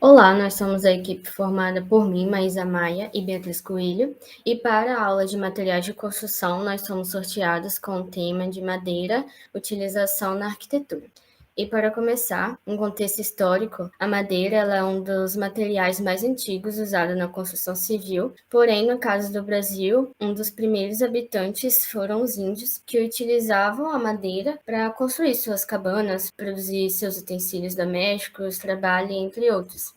Olá, nós somos a equipe formada por mim, Maísa Maia e Beatriz Coelho, e para a aula de materiais de construção, nós somos sorteados com o tema de madeira, utilização na arquitetura. E para começar, um contexto histórico, a madeira ela é um dos materiais mais antigos usados na construção civil, porém, no caso do Brasil, um dos primeiros habitantes foram os índios, que utilizavam a madeira para construir suas cabanas, produzir seus utensílios domésticos, trabalho, entre outros.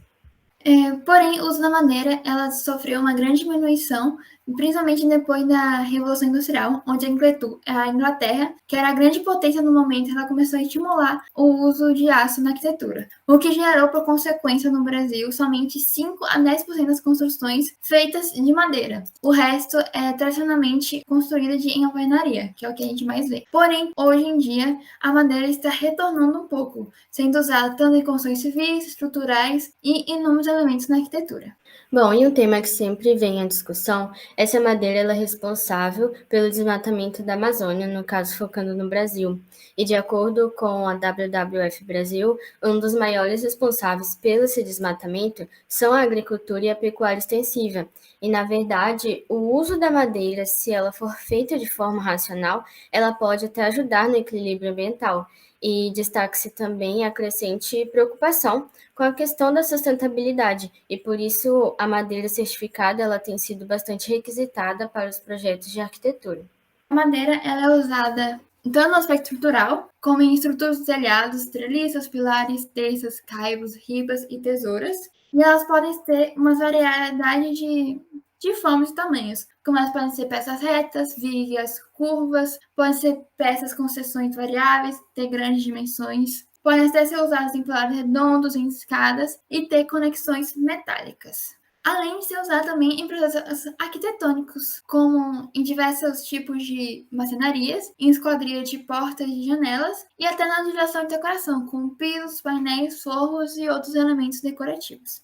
Porém, o uso da madeira ela sofreu uma grande diminuição, principalmente depois da Revolução Industrial, onde a Inglaterra, que era a grande potência no momento, ela começou a estimular o uso de aço na arquitetura, o que gerou, por consequência, no Brasil, somente 5 a 10% das construções feitas de madeira. O resto é tradicionalmente construída em alvenaria, que é o que a gente mais vê. Porém, hoje em dia, a madeira está retornando um pouco, sendo usada tanto em construções civis, estruturais e inúmeros elementos na arquitetura. Bom, e um tema que sempre vem à discussão é se a madeira ela é responsável pelo desmatamento da Amazônia, no caso focando no Brasil. E de acordo com a WWF Brasil, um dos maiores responsáveis pelo esse desmatamento são a agricultura e a pecuária extensiva. E, na verdade, o uso da madeira, se ela for feita de forma racional, ela pode até ajudar no equilíbrio ambiental. E destaca-se também a crescente preocupação com a questão da sustentabilidade, e por isso a madeira certificada ela tem sido bastante requisitada para os projetos de arquitetura. A madeira ela é usada tanto no aspecto estrutural, como em estruturas de telhados, treliços, pilares, terças, caibros, ribas e tesouras. E elas podem ter uma variedade de formas e tamanhos, como elas podem ser peças retas, vigas, curvas, podem ser peças com seções variáveis, ter grandes dimensões, podem até ser usadas em pilares redondos, em escadas e ter conexões metálicas. Além de ser usada também em processos arquitetônicos, como em diversos tipos de marcenarias, em esquadria de portas e janelas, e até na utilização de decoração, como pisos, painéis, forros e outros elementos decorativos.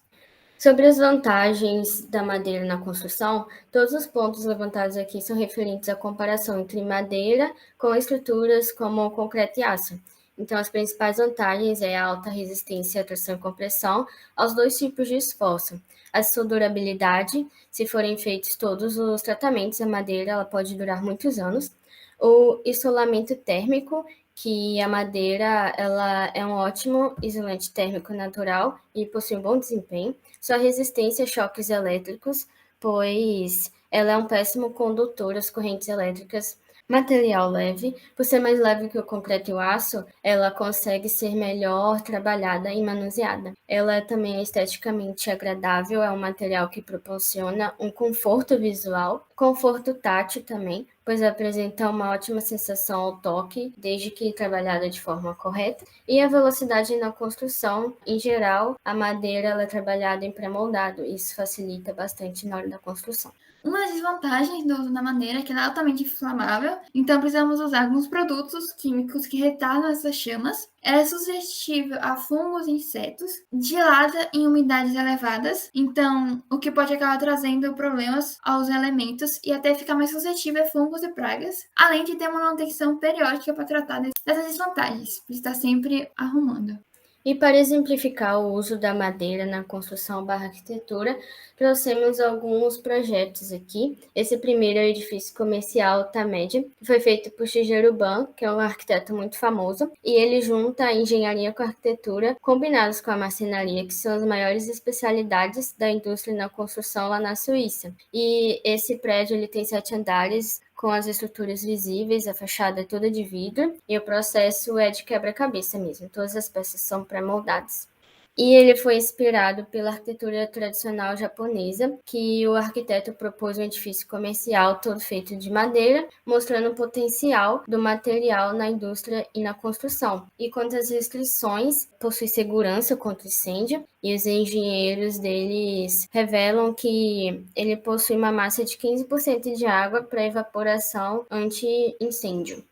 Sobre as vantagens da madeira na construção, todos os pontos levantados aqui são referentes à comparação entre madeira com estruturas como concreto e aço. Então, as principais vantagens é a alta resistência à tração e compressão aos dois tipos de esforço. A sua durabilidade, se forem feitos todos os tratamentos, a madeira ela pode durar muitos anos. O isolamento térmico, que a madeira ela é um ótimo isolante térmico natural e possui um bom desempenho. Sua resistência a choques elétricos, pois ela é um péssimo condutor às correntes elétricas. Material leve, por ser mais leve que o concreto e o aço, ela consegue ser melhor trabalhada e manuseada. Ela também é esteticamente agradável, é um material que proporciona um conforto visual, conforto tátil também, pois apresenta uma ótima sensação ao toque, desde que trabalhada de forma correta, e a velocidade na construção, em geral, a madeira ela é trabalhada em pré-moldado, isso facilita bastante na hora da construção. Uma das desvantagens do uso da madeira é que ela é altamente inflamável, então precisamos usar alguns produtos químicos que retardam essas chamas. Ela é suscetível a fungos e insetos, gelada em umidades elevadas, então o que pode acabar trazendo problemas aos elementos e até ficar mais suscetível a fungos e pragas, além de ter uma manutenção periódica para tratar dessas desvantagens, por estar sempre arrumando. E para exemplificar o uso da madeira na construção barra arquitetura, trouxemos alguns projetos aqui. Esse primeiro é o edifício comercial Tamed, que foi feito por Shigeru que é um arquiteto muito famoso, e ele junta a engenharia com a arquitetura, combinados com a marcenaria, que são as maiores especialidades da indústria na construção lá na Suíça. E esse prédio ele tem 7 andares, com as estruturas visíveis, a fachada é toda de vidro e o processo é de quebra-cabeça mesmo. Todas as peças são pré-moldadas. E ele foi inspirado pela arquitetura tradicional japonesa, que o arquiteto propôs um edifício comercial todo feito de madeira, mostrando o potencial do material na indústria e na construção. E quanto às restrições, possui segurança contra incêndio, e os engenheiros deles revelam que ele possui uma massa de 15% de água para evaporação anti-incêndio.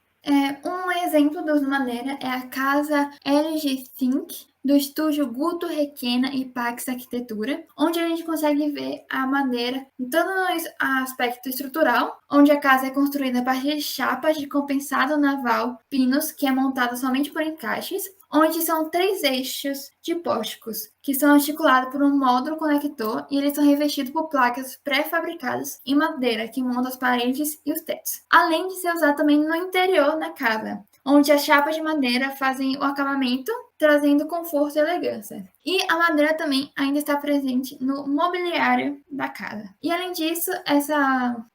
Um exemplo do uso da madeira é a casa LG Think, do estúdio Guto Requena e Pax Arquitetura, onde a gente consegue ver a madeira tanto no aspecto estrutural, onde a casa é construída a partir de chapas de compensado naval pinos, que é montada somente por encaixes, onde são 3 eixos de pórticos, que são articulados por um módulo conector e eles são revestidos por placas pré-fabricadas em madeira que montam as paredes e os tetos. Além de ser usado também no interior da casa, onde as chapas de madeira fazem o acabamento, trazendo conforto e elegância. E a madeira também ainda está presente no mobiliário da casa. E além disso,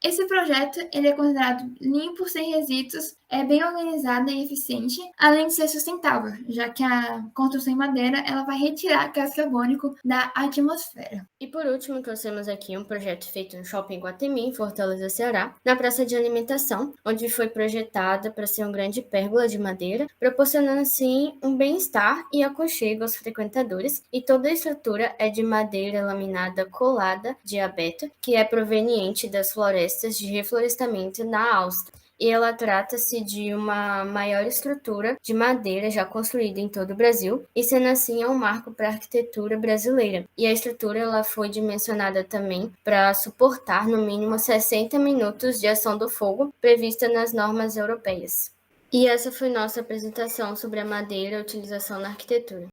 esse projeto ele é considerado limpo, sem resíduos, é bem organizado e eficiente, além de ser sustentável, já que a construção em madeira ela vai retirar gás carbônico da atmosfera. E por último, trouxemos aqui um projeto feito no Shopping Guatemi, em Fortaleza, Ceará, na praça de alimentação, onde foi projetada para ser um grande pérgola de madeira, proporcionando assim um bem-estar e aconchego aos frequentadores, e toda a estrutura é de madeira laminada colada diabeto, que é proveniente das florestas de reflorestamento na Áustria. E ela trata-se de uma maior estrutura de madeira já construída em todo o Brasil, e sendo assim é um marco para a arquitetura brasileira. E a estrutura ela foi dimensionada também para suportar no mínimo 60 minutos de ação do fogo prevista nas normas europeias. E essa foi nossa apresentação sobre a madeira e a utilização na arquitetura.